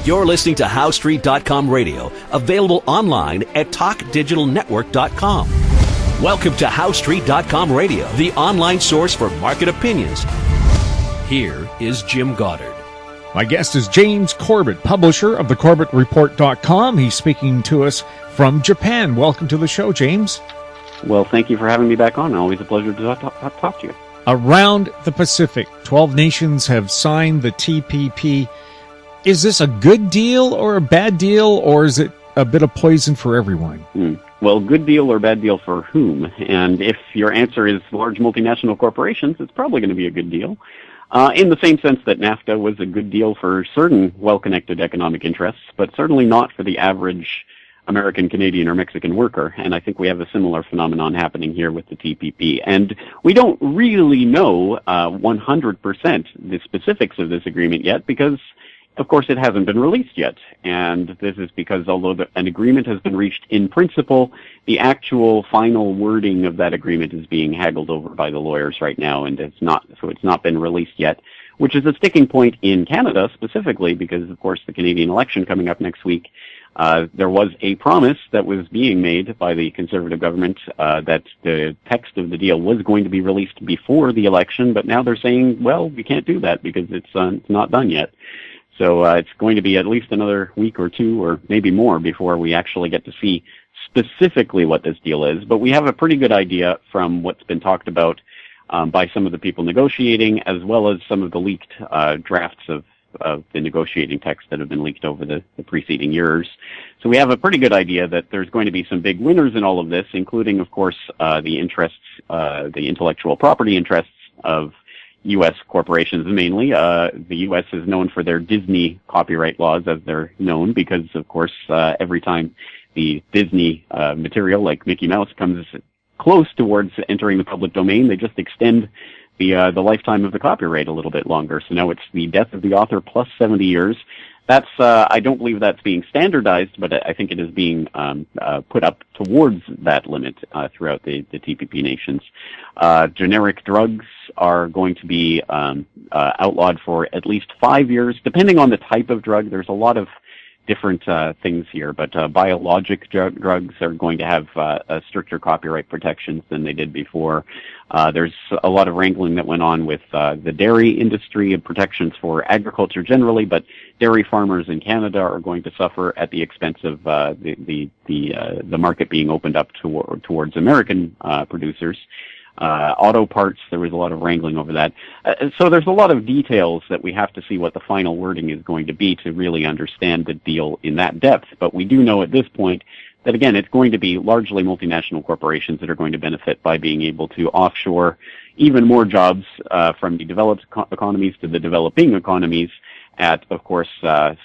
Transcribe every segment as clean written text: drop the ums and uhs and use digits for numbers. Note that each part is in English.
You're listening to HowStreet.com radio, available online at TalkDigitalNetwork.com. Welcome to HowStreet.com radio, the online source for market opinions. Here is Jim Goddard. My guest is James Corbett, publisher of thecorbettreport.com. He's speaking to us from Japan. Welcome to the show, James. Well, thank you for having me back on. Always a pleasure to talk to you. Around the Pacific, 12 nations have signed the TPP. Is this a good deal or a bad deal, or is it a bit of poison for everyone? Well, good deal or bad deal for whom? And if your answer is large multinational corporations, it's probably going to be a good deal. In the same sense that NAFTA was a good deal for certain well-connected economic interests, but certainly not for the average American, Canadian, or Mexican worker. And I think we have a similar phenomenon happening here with the TPP. And we don't really know 100% the specifics of this agreement yet because, of course, it hasn't been released yet. And this is because although an agreement has been reached in principle, the actual final wording of that agreement is being haggled over by the lawyers right now, and it's not been released yet, which is a sticking point in Canada specifically because, of course, the Canadian election coming up next week, there was a promise that was being made by the Conservative government that the text of the deal was going to be released before the election, but now they're saying, well, we can't do that because it's not done yet. So it's going to be at least another week or two or maybe more before we actually get to see specifically what this deal is. But we have a pretty good idea from what's been talked about by some of the people negotiating, as well as some of the leaked drafts of the negotiating text that have been leaked over the preceding years. So we have a pretty good idea that there's going to be some big winners in all of this, including, of course, the interests, the intellectual property interests of U.S. corporations mainly. The U.S. is known for their Disney copyright laws, as they're known, because, of course, every time the Disney material, like Mickey Mouse, comes close towards entering the public domain, they just extend the lifetime of the copyright a little bit longer. So now it's the death of the author plus 70 years. That's I don't believe that's being standardized, but I think it is being put up towards that limit throughout the TPP nations. Generic drugs are going to be outlawed for at least 5 years, depending on the type of drug. There's a lot of different things here, but biologic drugs are going to have stricter copyright protections than they did before. There's a lot of wrangling that went on with the dairy industry and protections for agriculture generally, but dairy farmers in Canada are going to suffer at the expense of the market being opened up towards American producers. Auto parts, there was a lot of wrangling over that. So there's a lot of details that we have to see what the final wording is going to be to really understand the deal in that depth. But we do know at this point that, again, it's going to be largely multinational corporations that are going to benefit by being able to offshore even more jobs from the developed economies to the developing economies at, of course,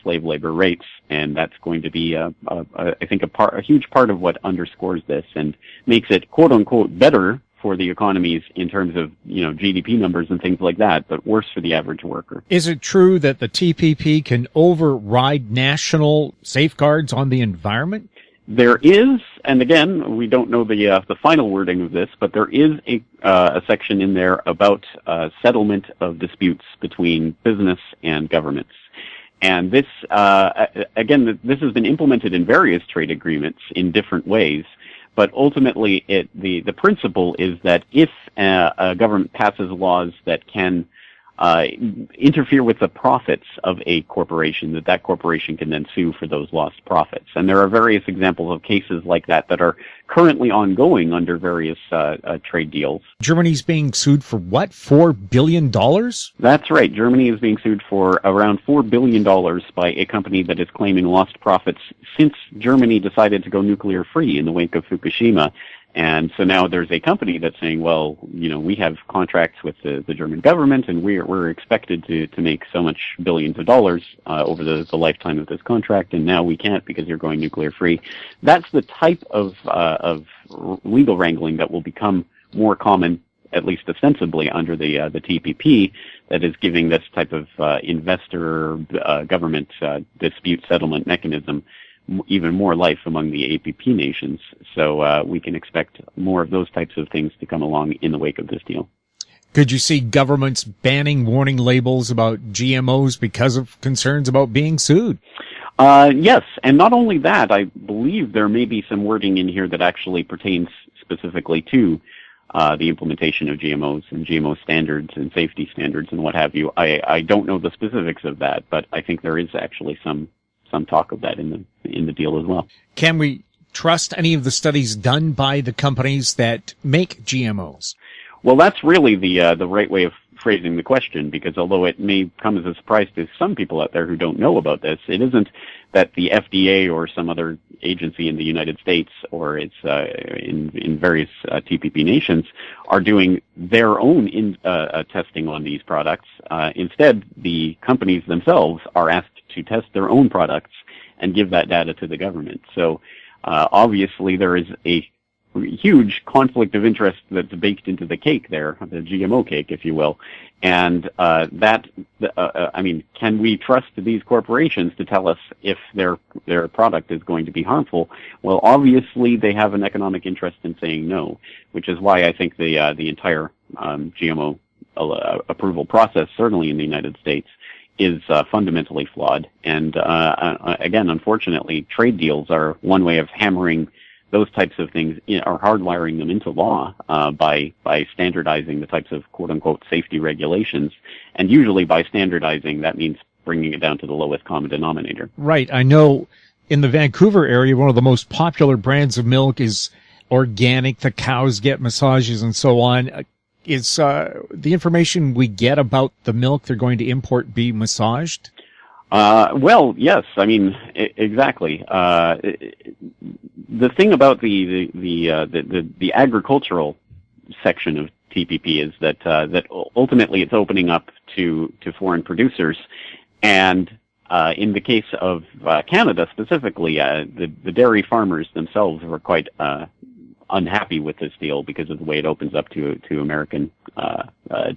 slave labor rates. And that's going to be, I think, a huge part of what underscores this and makes it, quote unquote, better for the economies in terms of, GDP numbers and things like that, but worse for the average worker. Is it true that the TPP can override national safeguards on the environment? There is, and again, we don't know the final wording of this, but there is a section in there about settlement of disputes between business and governments. And this, again, this has been implemented in various trade agreements in different ways. But ultimately, the principle is that if a government passes laws that can interfere with the profits of a corporation, that corporation can then sue for those lost profits. And there are various examples of cases like that that are currently ongoing under various trade deals. Germany's being sued for what, $4 billion? That's right. Germany is being sued for around $4 billion by a company that is claiming lost profits since Germany decided to go nuclear free in the wake of Fukushima. And so now there's a company that's saying, well, we have contracts with the German government, and we're expected to make so much billions of dollars over the lifetime of this contract, and now we can't because you're going nuclear free. That's the type of legal wrangling that will become more common, at least ostensibly, under the TPP, that is giving this type of investor government dispute settlement mechanism even more life among the APP nations. So we can expect more of those types of things to come along in the wake of this deal. Could you see governments banning warning labels about GMOs because of concerns about being sued? Yes, and not only that, I believe there may be some wording in here that actually pertains specifically to the implementation of GMOs and GMO standards and safety standards and what have you. I don't know the specifics of that, but I think there is actually some talk of that in the deal as well. Can we trust any of the studies done by the companies that make GMOs? Well, that's really the right way of phrasing the question, because although it may come as a surprise to some people out there who don't know about this, it isn't that the FDA or some other agency in the United States or it's in various TPP nations are doing their own testing on these products. Instead, the companies themselves are asked to test their own products and give that data to the government. So obviously there is a huge conflict of interest that's baked into the cake there, the GMO cake, if you will. And can we trust these corporations to tell us if their product is going to be harmful? Well, obviously they have an economic interest in saying no, which is why I think the entire GMO approval process, certainly in the United States, is fundamentally flawed. And again, unfortunately, trade deals are one way of hammering those types of things, are hardwiring them into law by standardizing the types of quote-unquote safety regulations. And usually by standardizing, that means bringing it down to the lowest common denominator. Right. I know in the Vancouver area, one of the most popular brands of milk is organic. The cows get massages and so on. Is the information we get about the milk they're going to import be massaged? Well, yes. I mean, exactly. The thing about the agricultural section of TPP is that ultimately it's opening up to foreign producers, and in the case of Canada specifically, the dairy farmers themselves were quite unhappy with this deal because of the way it opens up to American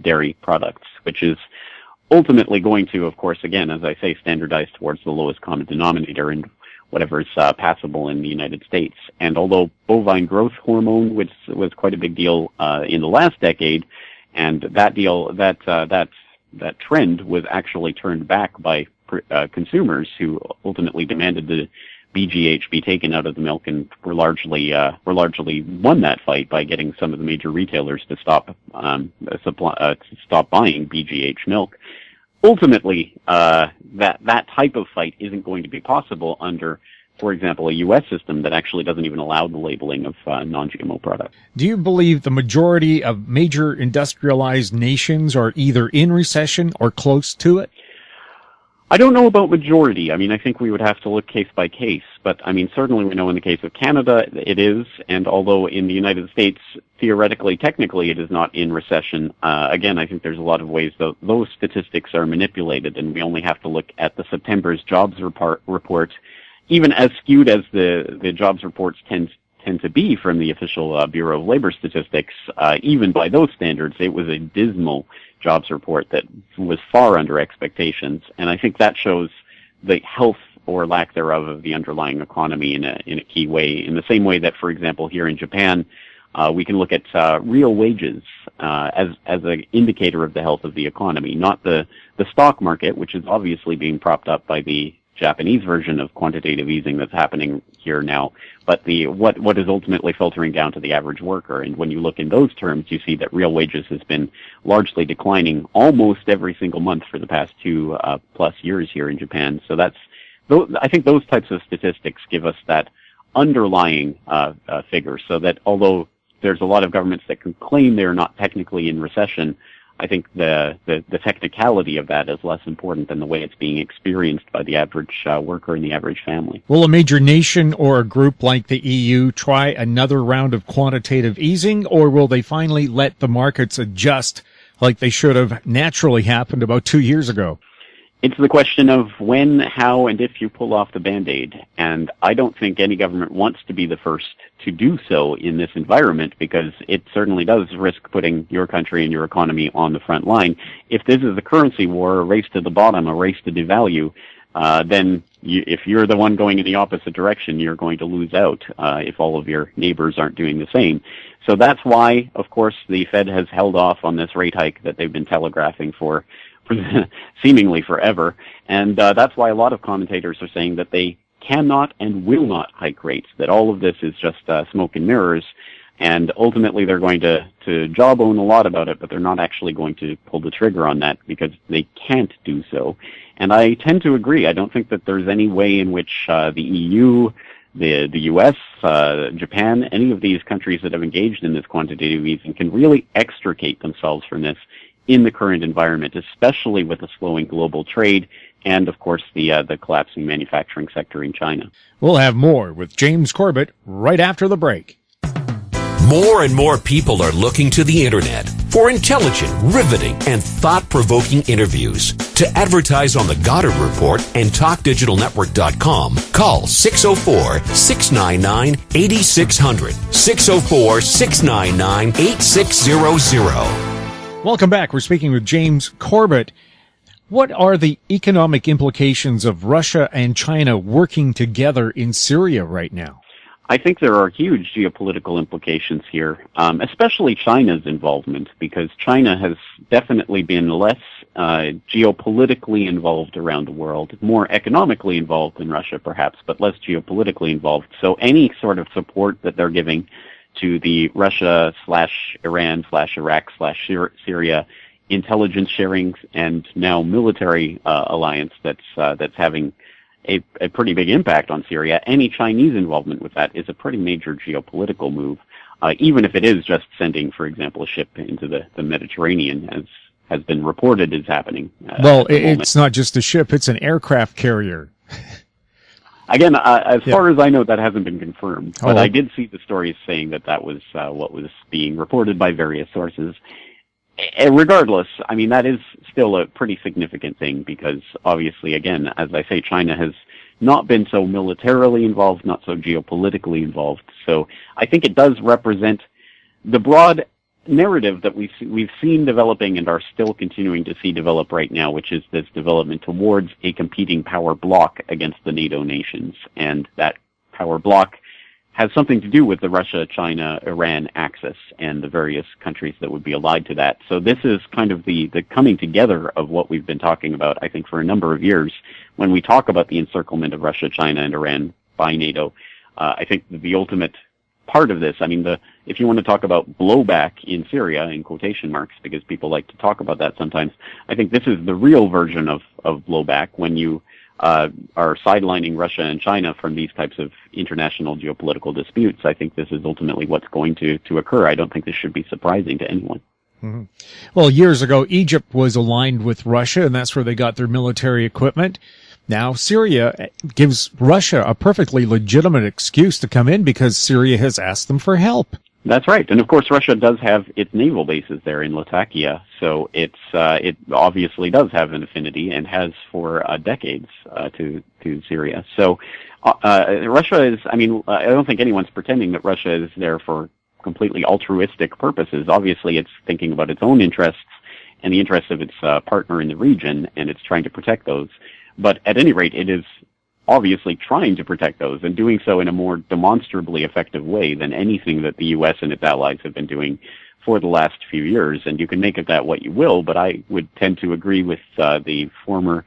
dairy products, which is ultimately going to, of course, again, as I say, standardize towards the lowest common denominator and whatever is passable in the United States. And although bovine growth hormone was quite a big deal in the last decade, and that trend was actually turned back by consumers who ultimately demanded the BGH be taken out of the milk, and were largely won that fight by getting some of the major retailers to stop buying BGH milk. Ultimately, that type of fight isn't going to be possible under, for example, a U.S. system that actually doesn't even allow the labeling of non-GMO products. Do you believe the majority of major industrialized nations are either in recession or close to it? I don't know about majority. I mean, I think we would have to look case by case. But, I mean, certainly we know in the case of Canada it is. And although in the United States, theoretically, technically, it is not in recession, again, I think there's a lot of ways those statistics are manipulated. And we only have to look at the September's jobs report. Even as skewed as the jobs reports tend to be from the official Bureau of Labor Statistics, even by those standards, it was a dismal jobs report that was far under expectations. And I think that shows the health or lack thereof of the underlying economy in a key way. In the same way that, for example, here in Japan, we can look at real wages as an indicator of the health of the economy, not the stock market, which is obviously being propped up by the Japanese version of quantitative easing that's happening here now, but what is ultimately filtering down to the average worker. And when you look in those terms, you see that real wages has been largely declining almost every single month for the past 2+ years here in Japan. So I think those types of statistics give us that underlying figure, so that although there's a lot of governments that can claim they're not technically in recession, I think the technicality of that is less important than the way it's being experienced by the average worker and the average family. Will a major nation or a group like the EU try another round of quantitative easing, or will they finally let the markets adjust like they should have naturally happened about 2 years ago? It's the question of when, how, and if you pull off the Band-Aid. And I don't think any government wants to be the first to do so in this environment, because it certainly does risk putting your country and your economy on the front line. If this is a currency war, a race to the bottom, a race to devalue, then if you're the one going in the opposite direction, you're going to lose out if all of your neighbors aren't doing the same. So that's why, of course, the Fed has held off on this rate hike that they've been telegraphing for seemingly forever. And that's why a lot of commentators are saying that they cannot and will not hike rates, that all of this is just smoke and mirrors. And ultimately, they're going to jawbone a lot about it, but they're not actually going to pull the trigger on that because they can't do so. And I tend to agree. I don't think that there's any way in which the EU, the U.S., Japan, any of these countries that have engaged in this quantitative easing can really extricate themselves from this in the current environment, especially with a slowing global trade and, of course, the collapsing manufacturing sector in China. We'll have more with James Corbett right after the break. More and more people are looking to the internet for intelligent, riveting, and thought-provoking interviews. To advertise on the Goddard Report and TalkDigitalNetwork.com, call 604-699-8600, 604-699-8600. Welcome back. We're speaking with James Corbett. What are the economic implications of Russia and China working together in Syria right now? I think there are huge geopolitical implications here, especially China's involvement, because China has definitely been less geopolitically involved around the world, more economically involved than Russia perhaps, but less geopolitically involved. So any sort of support that they're giving to the Russia/Iran/Iraq/Syria intelligence sharing and now military alliance that's having a pretty big impact on Syria. Any Chinese involvement with that is a pretty major geopolitical move, even if it is just sending, for example, a ship into the Mediterranean, as has been reported is happening. Well, it's not just a ship, it's an aircraft carrier. Again, as far as I know, that hasn't been confirmed, but I did see the stories saying that was what was being reported by various sources. Regardless, I mean, that is still a pretty significant thing because obviously, again, as I say, China has not been so militarily involved, not so geopolitically involved. So I think it does represent the broad narrative that we've seen developing and are still continuing to see develop right now, which is this development towards a competing power bloc against the NATO nations. And that power bloc has something to do with the Russia-China-Iran axis and the various countries that would be allied to that. So this is kind of the coming together of what we've been talking about, I think, for a number of years. When we talk about the encirclement of Russia, China, and Iran by NATO, I think the ultimate part of this, I mean, if you want to talk about blowback in Syria, in quotation marks, because people like to talk about that sometimes, I think this is the real version of blowback when you are sidelining Russia and China from these types of international geopolitical disputes. I think this is ultimately what's going to occur. I don't think this should be surprising to anyone. Mm-hmm. Well, years ago, Egypt was aligned with Russia, and that's where they got their military equipment. Now, Syria gives Russia a perfectly legitimate excuse to come in because Syria has asked them for help. That's right. And of course, Russia does have its naval bases there in Latakia, so it obviously does have an affinity and has for decades to Syria. So Russia is, I mean, I don't think anyone's pretending that Russia is there for completely altruistic purposes. Obviously, it's thinking about its own interests and the interests of its partner in the region, and it's trying to protect those. But at any rate, it is obviously trying to protect those and doing so in a more demonstrably effective way than anything that the U.S. and its allies have been doing for the last few years. And you can make of that what you will, but I would tend to agree with the former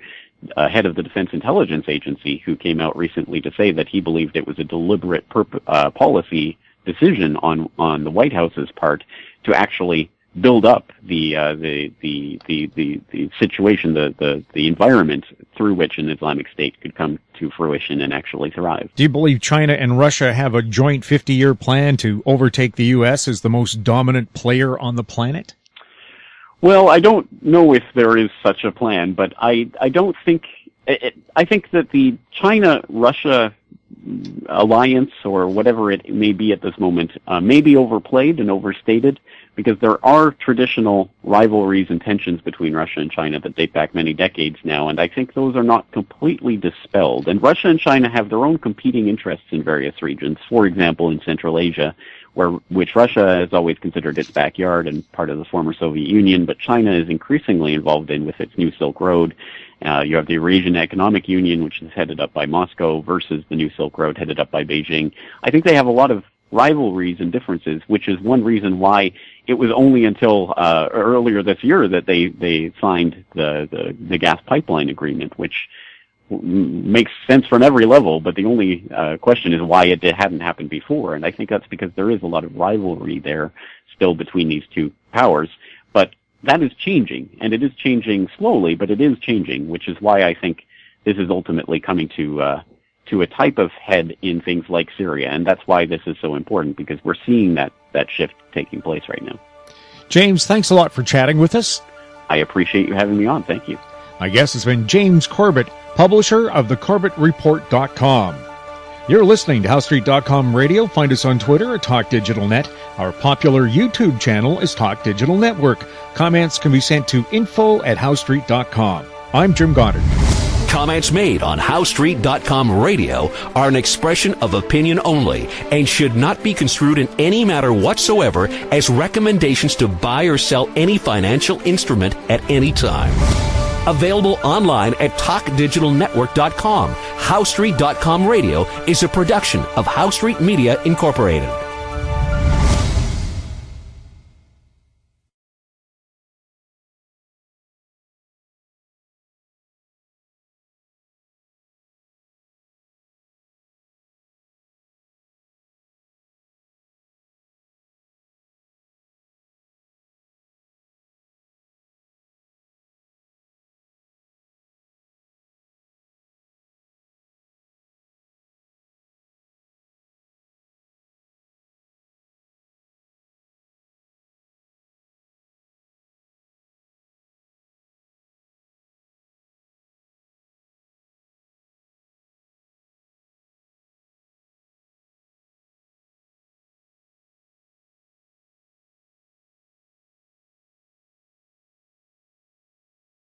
head of the Defense Intelligence Agency who came out recently to say that he believed it was a deliberate policy decision on the White House's part to actually build up the situation, the environment through which an Islamic State could come to fruition and actually thrive. Do you believe China and Russia have a joint 50-year plan to overtake the U.S. as the most dominant player on the planet? Well, I don't know if there is such a plan, but I don't think I think that the China-Russia alliance, or whatever it may be at this moment, may be overplayed and overstated, because there are traditional rivalries and tensions between Russia and China that date back many decades now, and I think those are not completely dispelled. And Russia and China have their own competing interests in various regions. For example, in Central Asia, which Russia has always considered its backyard and part of the former Soviet Union, but China is increasingly involved in with its new Silk Road. You have the Eurasian Economic Union, which is headed up by Moscow, versus the new Silk Road headed up by Beijing. I think they have a lot of rivalries and differences, which is one reason why it was only until earlier this year that they signed the gas pipeline agreement, which makes sense from every level, but the only question is why it hadn't happened before. And I think that's because there is a lot of rivalry there still between these two powers. But that is changing, and it is changing slowly, but it is changing, which is why I think this is ultimately coming to a type of head in things like Syria. And that's why this is so important, because we're seeing that shift taking place right now. James, thanks a lot for chatting with us. I appreciate you having me on. Thank you. My guest has been James Corbett, publisher of the CorbettReport.com. You're listening to HowStreet.com Radio. Find us on Twitter at TalkDigitalNet. Our popular YouTube channel is Talk Digital Network. Comments can be sent to info@HowStreet.com. I'm Jim Goddard. Comments made on HowStreet.com Radio are an expression of opinion only and should not be construed in any matter whatsoever as recommendations to buy or sell any financial instrument at any time. Available online at TalkDigitalNetwork.com. HowStreet.com Radio is a production of HowStreet Media Incorporated.